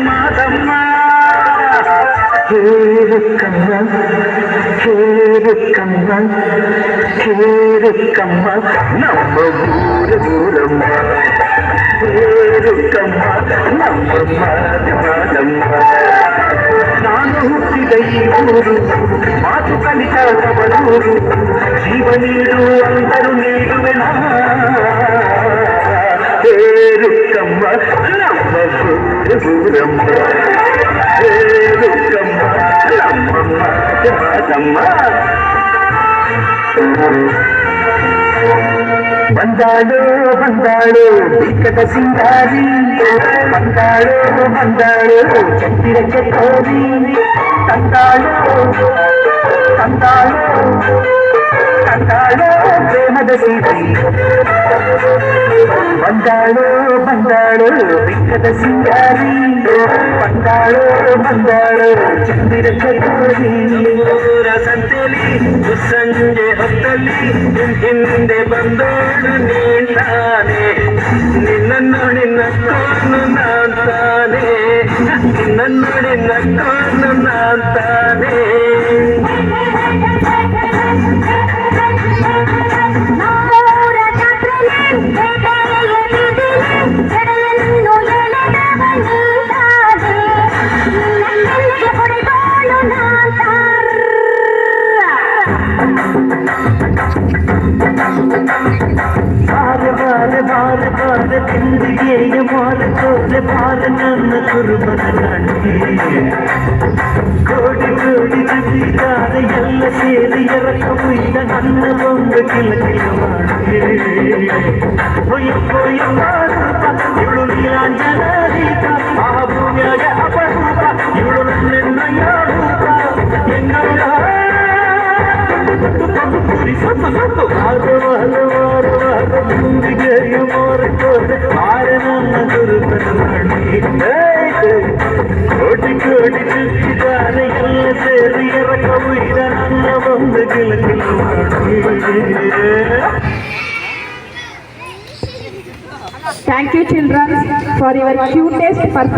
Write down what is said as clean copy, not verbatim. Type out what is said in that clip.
ಮಾದಮ್ಮ ಕೇರುಕಮ್ಮ ಕೇರುಕಮ್ಮ ಕೇರುಕಮ್ಮ ನಮ್ಮ ಊರಮ್ಮ ಕೇರುಕಮ್ಮ ನಮ್ಮ ಮಾದಮ್ಮ ನಾನು ಹುಟ್ಟಿದ ಈ ಊರು ಮಾತು ಕಲಿತ ತವರೂರು ಜೀವ ನೀಡು ಅಂದರು ನೀಡುವೆನ ಕೇರುಕಮ್ಮ ನಮ್ಮ ಊರಮ್ಮ ಕೇರುಕಮ್ಮ ನಮ್ಮ ಮಾದಮ್ಮ ಬಂದಾಳು ಬಂದಾಳು ಬಿಕ್ಕದ ಸಿಂಗಾರಿ ಬಂದಾಳು ಬಂದಾಳು ಚಂದಿರ ಚಕೋರಿ ತಂದಾಳು ತಂದಾಳು ತಂದಾಳು ಪ್ರೇಮದ ಸೀರಿ ಬಂದಾಳು ಬಂದಾಳು ಬಿಕ್ಕದ ಸಿಂಗಾರಿ ಬಂದಾಳು ಬಂದಾಳು ಚಂದಿರ ಚಕೋರಿ ಸಂತೆಲಿ ಸಂಜೆ ಹೊತ್ತಲ್ಲಿ ಹಿಂದೆ ಬಂದೋಳು ನೀನಾನೆ ನಿನ್ನನ್ನು ನಿನ್ನ ಕೋನು ನಾನ್ತಾನೆ ನಿನ್ನನ್ನು ನಿನ್ನ ಕೋನು ನಾನ್ತಾನೆ ಬಾರ ಬಾರ ಬಾರ ಬಾರ ತಿಂದಿಗೆಯ ಮಾರುಕೋಲೆ ಬಾರ ನನ್ನ ಕುರುಬನ ನಾಟಿ ಕೋಡಿ ಕೋಡಿ ಜೀವಿಗಾರ ಎಲ್ಲ ಸೇರಿ ಎರಕ ಮುಯ್ದ ನನ್ನ ಒಂದು ಕಿಲಕಿಲ ಮಾಡಿ ಒಯ್ಯ ಮಾರೂಪ ಇವಳು ನೀಲಾಂಜನ ದೀಪ ಆ ಭೂಮಿಯಾಗ ಅಪರೂಪ ಇವಳು ನನ್ನೆನ್ನ ಯಾರೂಪ ಎನ್ನೋಳ ಮುಂದಿಗೆಯ ಮಾರುಕೋಲೆ ಬಾರ ನನ್ನ ಕುರುಬನ ನಾಟಿ ಕೋಟಿ ಕೋಟಿ ಚುಕ್ಕಿದ್ದಾರೆ ಎಲ್ಲ ಸೇರಿ ಎರಕ ಮುಯ್ದ ನನ್ನ ಒಂದು ಕಿಲಕಿಲ ಮಾಡಿ. Thank you children for your cutest performance.